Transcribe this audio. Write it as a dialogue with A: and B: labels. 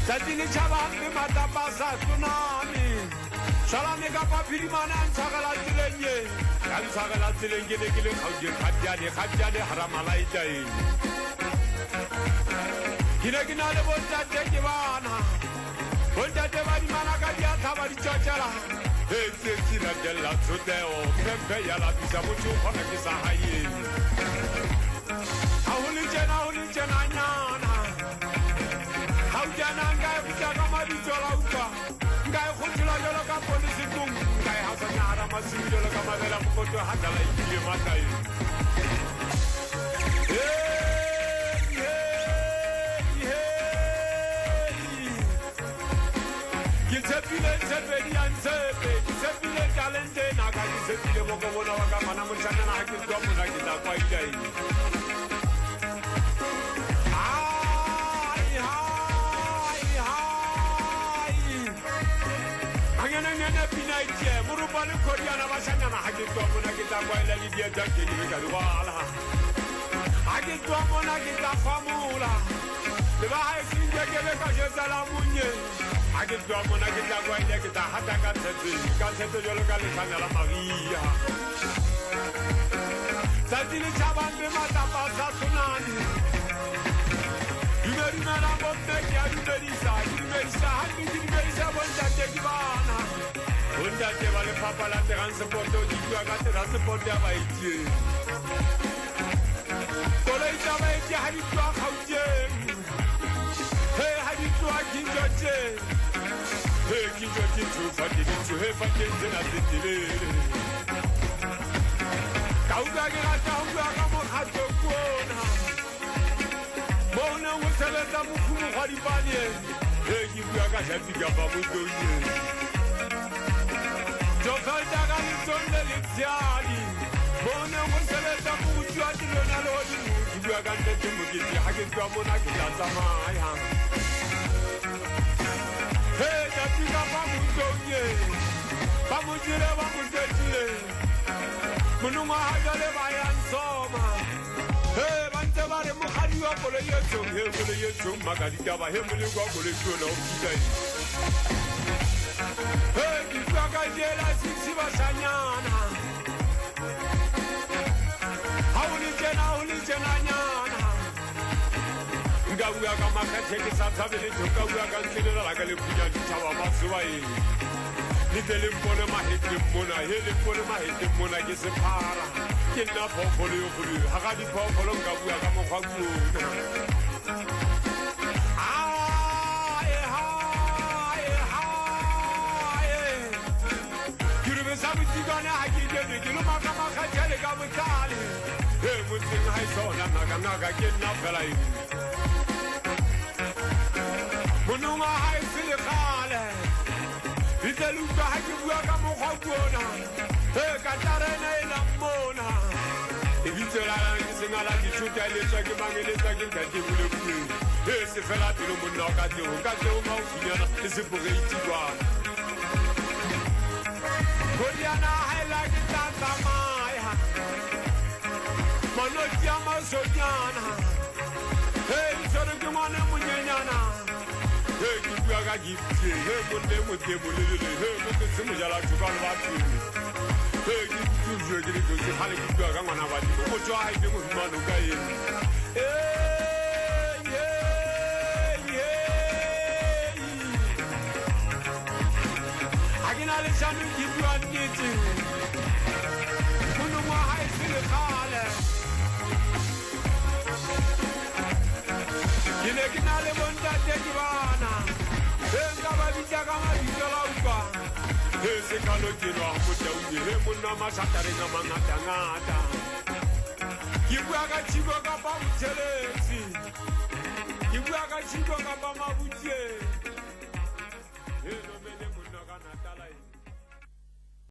A: Tatini Chabambi Matapasa Tsunami. Salami Kapapimana and Sagala Tilenge. And Sagala Tilenge, Kajani, Haramalaita. Kinagina Volta Tekivana. Volta Devani Managadia Tabari Chachara. Sina della Sudeo, Pempeya la Pisamuchu, Honakisa Hayi. Aulijana, how Jananga, Pisagamadi Jolauka, Guy Hutula Yoloka Police, Guy Hasanara, Masuja Kamala, Koto Hatala, Matai. It's a village, talent, and I got to say, you walk over our Gamanamuchan and I can come and I get up by day. I'm going to be night here. Muruban Korean, I get up when I get up by Lydia Junkie. I get up when I get up Famula. The Bahai Singer Salamunye. I get drunk when I get that way, I get a Hataka, can't set your local Maria. Satini Chaban, the Matapasa Tsunami. You very man about Mekia, you very sad, you very sad, you very sad, one that Tekivana. One that they were Papa Lateran support, you got the support their way. Coleta, have you got how Hey, have you got King George? Hey, King George, to have a king in a city. Kaugagata, Hato Kona. Mona was a letter of Haribani. Hey, you are going to get up with you. Jofaldaga is on the Lixiani. Mona was a letter of Mutuati and Alodi. You are going to get the Haggis Gamona Kitamaya. Hey, Jatika Bamutoye, Bamujile Bamutile, Munuma Hagale Bayan Soma. Hey, Bantabare Muhadia for the Yetum, here for the Yetum, Magadika, him will go for the good of today. Hey, Kagajela Siva Sanyana. How Gawaga Makateki Satabili to Gawaga Kidala Galipuja Tawabasuai. Little Ponema hit the Mona, Hilly Ponema hit the Mona Gisapara. Kidnap for you, Hagadi Polo Gawaga Mokaku. You remember something gonna have you get it, you know, Makamakateli. Hey, Muslim High Soul, Naganaga, kidnap alive. Munuma High Silicale. It's a look at you, Wagamokona. Hey, Katarina Mona. If you tell her anything like you should tell you, check your money, it's like you can give you the food. Here's the fella to the Munoka, got your mouth, is a Pugati. Kodiana, I like Tanta Maya. Monotiama Sodiana. Hey, Sorokimana Munyana. Hey, you are gift. Hey, put them with them. Hey, put the Simujala to come back to you. Hey, you get to see how you go around. What you are doing with Manuka. I can only give you a meeting. Munuma High Silicale. Kinale Monta Tekivana. Ese calotino amuteuni hemuna mashatarina mangatangata. Kibwaga chigoga pa utelezi. Kibwaga chigoga pa mabutie.